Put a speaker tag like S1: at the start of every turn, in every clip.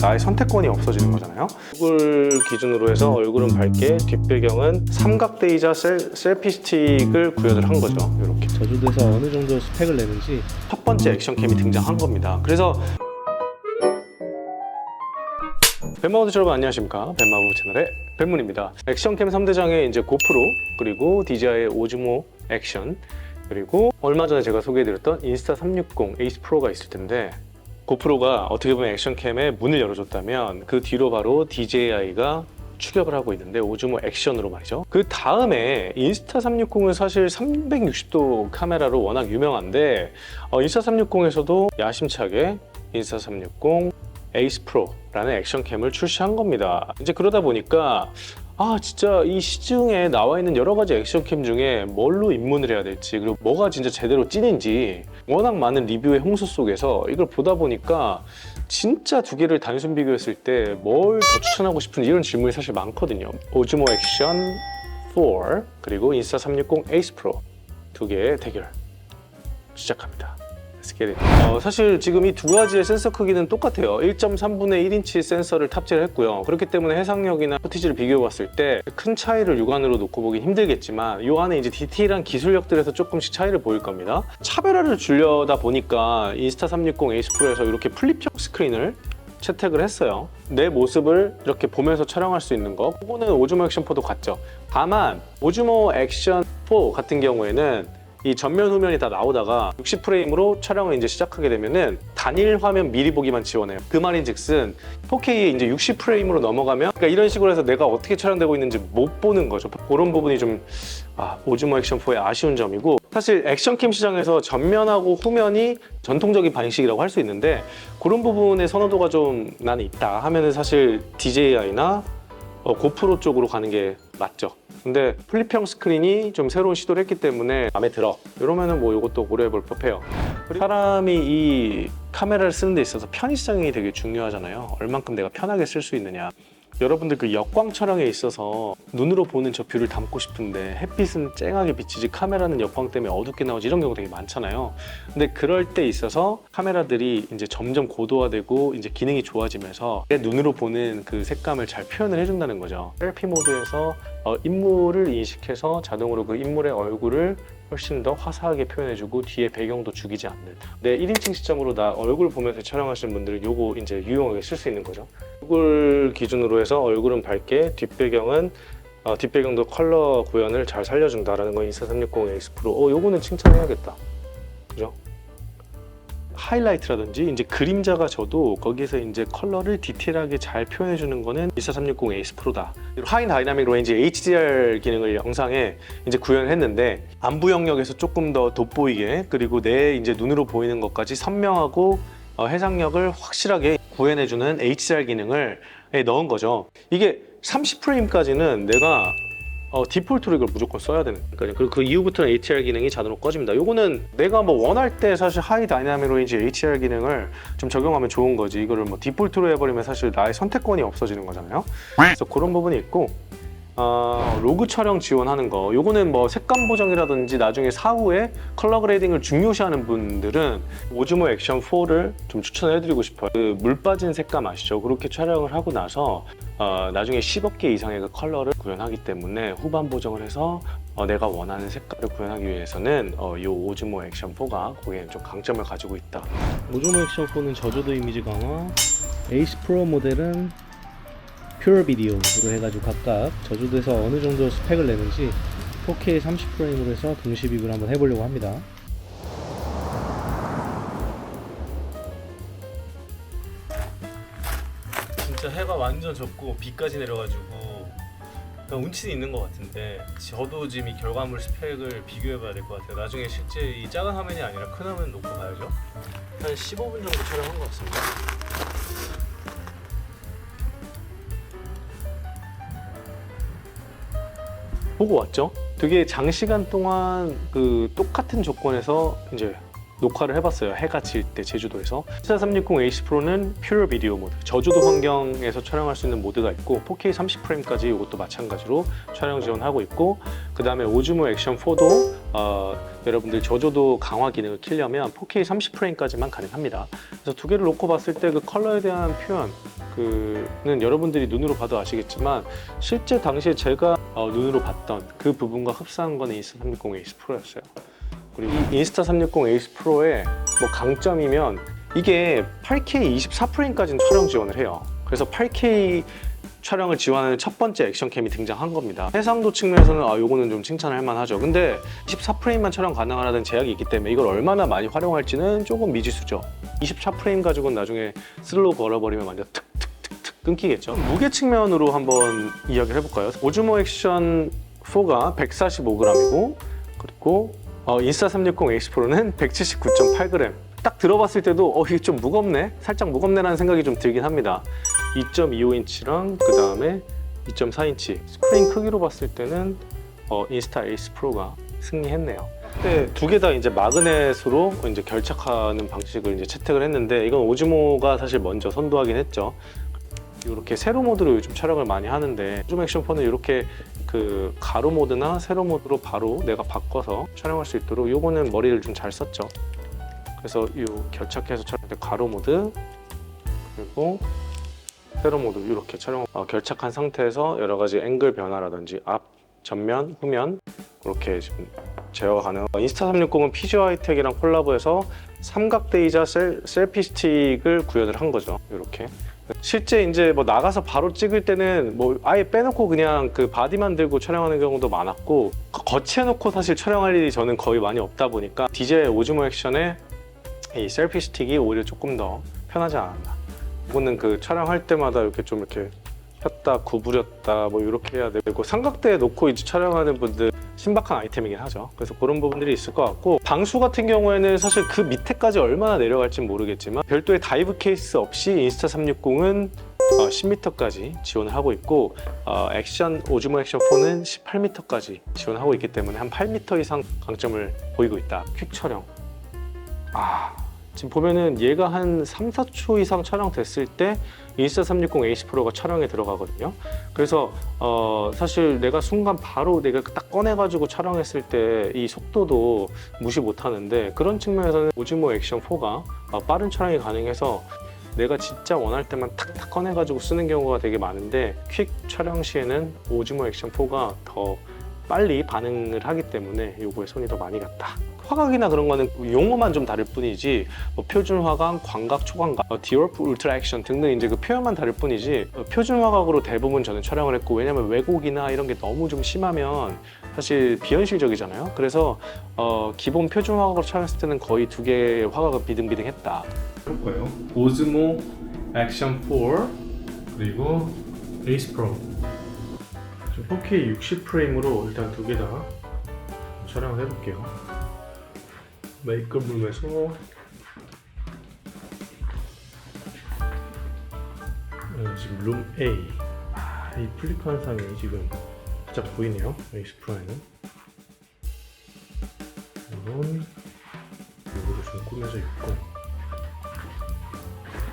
S1: 나의 선택권이 없어지는 거잖아요. 얼굴 기준으로 해서 얼굴은 밝게, 뒷배경은 삼각대이자 셀피 스틱을 구현을 한 거죠. 이렇게
S2: 저조도에서 어느 정도 스펙을 내는지
S1: 첫 번째 액션캠이 등장한 겁니다. 그래서 뱀마우드 여러분 안녕하십니까? 뱀마우드 채널의 뱀문입니다. 액션캠 3대장에 이제 고프로, 그리고 DJI의 오즈모 액션, 그리고 얼마 전에 제가 소개해드렸던 인스타360 에이스 프로가 있을 텐데, 고프로가 어떻게 보면 액션캠의 문을 열어줬다면 그 뒤로 바로 DJI가 추격을 하고 있는데, 오즈모 액션으로 말이죠. 그 다음에 인스타360은 사실 360도 카메라로 워낙 유명한데, 인스타360에서도 야심차게 인스타360 에이스 프로라는 액션캠을 출시한 겁니다. 이제 그러다 보니까 진짜 이 시중에 나와 있는 여러 가지 액션캠 중에 뭘로 입문을 해야 될지, 그리고 뭐가 진짜 제대로 찐인지 워낙 많은 리뷰의 홍수 속에서 이걸 보다 보니까 진짜 두 개를 단순 비교했을 때 뭘 더 추천하고 싶은지 이런 질문이 사실 많거든요. 오즈모 액션 4 그리고 인스타360 에이스 프로 두 개의 대결 시작합니다. 사실 지금 이 두 가지의 센서 크기는 똑같아요. 1.3분의 1인치 센서를 탑재를 했고요. 그렇기 때문에 해상력이나 포티지를 비교해 봤을 때 큰 차이를 육안으로 놓고 보긴 힘들겠지만, 이 안에 이제 디테일한 기술력들에서 조금씩 차이를 보일 겁니다. 차별화를 주려다 보니까 인스타360 에이스 프로에서 이렇게 플립형 스크린을 채택을 했어요. 내 모습을 이렇게 보면서 촬영할 수 있는 거. 그거는 오즈모 액션 4도 같죠. 다만 오즈모 액션 4 같은 경우에는 이 전면 후면이 다 나오다가 60프레임으로 촬영을 이제 시작하게 되면은 단일 화면 미리 보기만 지원해요. 그 말인즉슨 4K에 이제 60프레임으로 넘어가면, 그러니까 이런 식으로 해서 내가 어떻게 촬영되고 있는지 못 보는 거죠. 그런 부분이 좀 오즈모 액션 4의 아쉬운 점이고, 사실 액션캠 시장에서 전면하고 후면이 전통적인 방식이라고 할 수 있는데, 그런 부분의 선호도가 좀 나는 있다 하면은 사실 DJI나 고프로 쪽으로 가는 게 맞죠. 근데 플립형 스크린이 좀 새로운 시도를 했기 때문에 마음에 들어. 이러면은 뭐 이것도 고려해볼 법해요. 사람이 이 카메라를 쓰는 데 있어서 편의성이 되게 중요하잖아요. 얼만큼 내가 편하게 쓸 수 있느냐. 여러분들 그 역광 촬영에 있어서 눈으로 보는 저 뷰를 담고 싶은데 햇빛은 쨍하게 비치지 카메라는 역광 때문에 어둡게 나오지, 이런 경우 되게 많잖아요. 근데 그럴 때 있어서 카메라들이 이제 점점 고도화되고 이제 기능이 좋아지면서 내 눈으로 보는 그 색감을 잘 표현을 해준다는 거죠. 셀피 모드에서 인물을 인식해서 자동으로 그 인물의 얼굴을 훨씬 더 화사하게 표현해주고 뒤에 배경도 죽이지 않는, 내 1인칭 시점으로 나 얼굴 보면서 촬영하시는 분들은 요거 이제 유용하게 쓸 수 있는 거죠. 얼굴 기준으로 해서 얼굴은 밝게, 뒷배경도 컬러 구현을 잘 살려준다라는 거 인스타360 에이스 프로. 요거는 칭찬해야겠다. 그죠? 하이라이트라든지 이제 그림자가 져도 거기에서 이제 컬러를 디테일하게 잘 표현해주는 거는 인스타360 에이스 프로다. 하이 다이나믹 레인지 HDR 기능을 영상에 이제 구현을 했는데, 안부 영역에서 조금 더 돋보이게, 그리고 내 이제 눈으로 보이는 것까지 선명하고 해상력을 확실하게 구현해주는 HDR 기능을 넣은 거죠. 이게 30프레임까지는 내가 디폴트로 이걸 무조건 써야 되는 거니까요. 그리고 그 이후부터는 HDR 기능이 자동으로 꺼집니다. 요거는 내가 뭐 원할 때 사실 하이 다이나믹 레인지 HDR 기능을 좀 적용하면 좋은 거지, 이거를 뭐 디폴트로 해버리면 사실 나의 선택권이 없어지는 거잖아요. 그래서 그런 부분이 있고, 로그 촬영 지원하는 거, 요거는 뭐 색감 보정이라든지 나중에 사후에 컬러 그레이딩을 중요시하는 분들은 오즈모 액션 4를 좀 추천해드리고 싶어요. 그 물 빠진 색감 아시죠? 그렇게 촬영을 하고 나서 나중에 10억 개 이상의 그 컬러를 구현하기 때문에 후반 보정을 해서 내가 원하는 색깔을 구현하기 위해서는 이 오즈모 액션 4가 거기에 좀 강점을 가지고 있다.
S2: 오즈모 액션 4는 저조도 이미지 강화, 에이스 프로 모델은 퓨어 비디오로 해가지고 각각 저조도에서 어느 정도 스펙을 내는지 4K 30프레임으로 해서 동시 비교를 한번 해보려고 합니다.
S1: 진짜 해가 완전 졌고 비까지 내려가지고 운치는 있는 것 같은데, 저도 지금 이 결과물 스펙을 비교해봐야 될 것 같아요. 나중에 실제 이 작은 화면이 아니라 큰 화면 놓고 봐야죠. 한 15분 정도 촬영한 것 같습니다. 보고 왔죠? 되게 장시간 동안 그 똑같은 조건에서 이제 녹화를 해봤어요. 해가 질 때 제주도에서. 인스타360 에이스 프로는 퓨어 비디오 모드, 저조도 환경에서 촬영할 수 있는 모드가 있고 4K 30프레임까지 이것도 마찬가지로 촬영 지원하고 있고, 그 다음에 오즈모 액션 4도 여러분들 저조도 강화 기능을 키려면 4K 30프레임까지만 가능합니다. 그래서 두 개를 놓고 봤을 때 그 컬러에 대한 표현 그는 여러분들이 눈으로 봐도 아시겠지만 실제 당시에 제가 눈으로 봤던 그 부분과 흡사한 거는 인스타360 에이스 프로였어요. 그리고 이 인스타360 에이스 프로의 뭐 강점이면 이게 8K 24프레임까지는 촬영 지원을 해요. 그래서 8K 촬영을 지원하는 첫 번째 액션캠이 등장한 겁니다. 해상도 측면에서는 요거는 좀 칭찬할 만하죠. 근데 24프레임만 촬영 가능하다는 제약이 있기 때문에 이걸 얼마나 많이 활용할지는 조금 미지수죠. 24프레임 가지고는 나중에 슬로우 걸어버리면 완전 툭툭툭툭 끊기겠죠. 무게 측면으로 한번 이야기를 해볼까요? 오즈모 액션 4가 145g이고 그리고 인스타360 에이스 프로는 179.8g. 딱 들어봤을 때도 이게 좀 무겁네? 살짝 무겁네라는 생각이 좀 들긴 합니다. 2.25인치랑 그 다음에 2.4인치 스크린 크기로 봤을 때는 인스타 에이스 프로가 승리했네요. 근데 두 개 다 이제 마그넷으로 이제 결착하는 방식을 이제 채택을 했는데 이건 오즈모가 사실 먼저 선도하긴 했죠. 이렇게 세로 모드로 요즘 촬영을 많이 하는데 오즈모 액션 4는 이렇게 그 가로 모드나 세로 모드로 바로 내가 바꿔서 촬영할 수 있도록 요거는 머리를 좀 잘 썼죠. 그래서 이 결착해서 촬영할 때 가로 모드 그리고 세로 모드 이렇게 촬영 결착한 상태에서 여러 가지 앵글 변화라든지 앞, 전면, 후면 이렇게 지금 제어가 가능. 인스타360은 PGI텍이랑 콜라보해서 삼각대이자 셀피 스틱을 구현을 한 거죠. 이렇게. 실제 이제 뭐 나가서 바로 찍을 때는 뭐 아예 빼놓고 그냥 그 바디만 들고 촬영하는 경우도 많았고 거치해놓고 사실 촬영할 일이 저는 거의 많이 없다 보니까 DJI 오즈모 액션의 이 셀피 스틱이 오히려 조금 더 편하지 않았나. 이거는 그 촬영할 때마다 이렇게 좀 이렇게 폈다 구부렸다 뭐 이렇게 해야 되고 삼각대에 놓고 이제 촬영하는 분들 신박한 아이템이긴 하죠. 그래서 그런 부분들이 있을 것 같고 방수 같은 경우에는 사실 그 밑에까지 얼마나 내려갈지 모르겠지만 별도의 다이브 케이스 없이 인스타360은 10m까지 지원을 하고 있고 오즈모 액션 4는 18m까지 지원하고 있기 때문에 한 8m 이상 강점을 보이고 있다. 퀵 촬영. 지금 보면은 얘가 한 3, 4초 이상 촬영됐을 때 인스타360 에이스 프로가 촬영에 들어가거든요. 그래서 사실 내가 순간 바로 내가 딱 꺼내가지고 촬영했을 때 이 속도도 무시 못하는데 그런 측면에서는 오즈모 액션 4가 빠른 촬영이 가능해서 내가 진짜 원할 때만 탁탁 꺼내가지고 쓰는 경우가 되게 많은데 퀵 촬영 시에는 오즈모 액션 4가 더 빨리 반응을 하기 때문에 요거에 손이 더 많이 갔다. 화각이나 그런 거는 용어만 좀 다를 뿐이지 뭐 표준 화각, 광각, 초광각, 디월프, 울트라 액션 등등 이제 그 표현만 다를 뿐이지 표준 화각으로 대부분 저는 촬영을 했고 왜냐면 왜곡이나 이런 게 너무 좀 심하면 사실 비현실적이잖아요. 그래서 기본 표준 화각으로 촬영했을 때는 거의 두 개의 화각은 비등비등했다. 그럴 거예요. 오즈모 액션 4 그리고 에이스 프로 4K 60프레임으로 일단 두 개 다 촬영을 해볼게요. 메이크업 룸에서 지금 룸 A 이 플리크한 상이 지금 살짝 보이네요. 에이스 프로에는 이런 요거로 좀 꾸며져 있고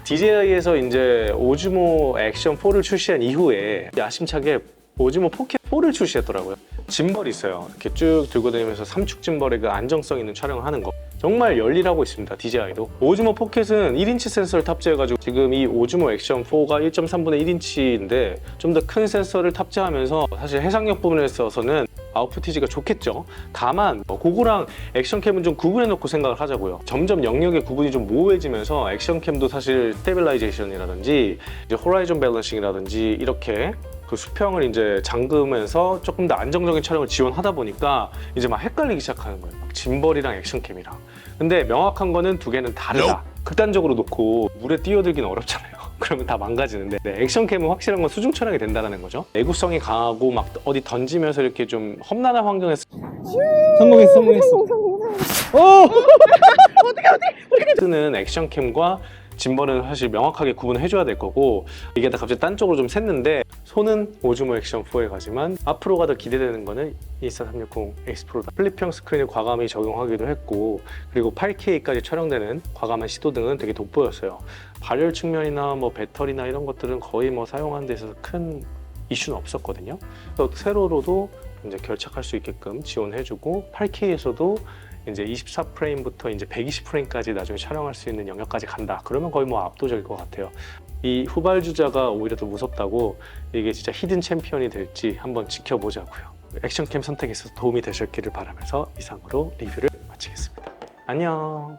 S1: DJI에서 이제 오즈모 액션 4를 출시한 이후에 야심차게 오즈모 4K4를 출시했더라고요. 짐벌이 있어요. 이렇게 쭉 들고 다니면서 삼축 짐벌의 그 안정성 있는 촬영을 하는 거. 정말 열일하고 있습니다. DJI도. 오즈모 포켓은 1인치 센서를 탑재해가지고 지금 이 오즈모 액션 4가 1.3분의 1인치인데 좀 더 큰 센서를 탑재하면서 사실 해상력 부분에 있어서는 아웃푸티지가 좋겠죠. 다만 그거랑 액션캠은 좀 구분해 놓고 생각을 하자고요. 점점 영역의 구분이 좀 모호해지면서 액션캠도 사실 스테빌라이제이션이라든지 이제 호라이즌 밸런싱이라든지 이렇게 그 수평을 이제 잠그면서 조금 더 안정적인 촬영을 지원하다 보니까 이제 막 헷갈리기 시작하는 거예요. 막 짐벌이랑 액션캠이랑. 근데 명확한 거는 두 개는 다르다. 극단적으로 놓고 물에 뛰어들기는 어렵잖아요. 그러면 다 망가지는데 액션캠은 확실한 건 수중 촬영이 된다는 거죠. 내구성이 강하고 막 어디 던지면서 이렇게 좀 험난한 환경에서 성공했어. 쓰는 액션캠과 짐벌은 사실 명확하게 구분을 해줘야 될 거고 이게 다 갑자기 딴 쪽으로 좀 샜는데 손은 오즈모 액션 4에 가지만 앞으로가 더 기대되는 거는 인스타360 에이스 프로다. 플립형 스크린을 과감히 적용하기도 했고 그리고 8K까지 촬영되는 과감한 시도 등은 되게 돋보였어요. 발열 측면이나 뭐 배터리나 이런 것들은 거의 뭐 사용하는 데 있어서 큰 이슈는 없었거든요. 또 세로로도 이제 결착할 수 있게끔 지원해주고 8K에서도 이제 24프레임부터 이제 120프레임까지 나중에 촬영할 수 있는 영역까지 간다. 그러면 거의 뭐 압도적일 것 같아요. 이 후발주자가 오히려 더 무섭다고 이게 진짜 히든 챔피언이 될지 한번 지켜보자고요. 액션캠 선택에 있어서 도움이 되셨기를 바라면서 이상으로 리뷰를 마치겠습니다. 안녕.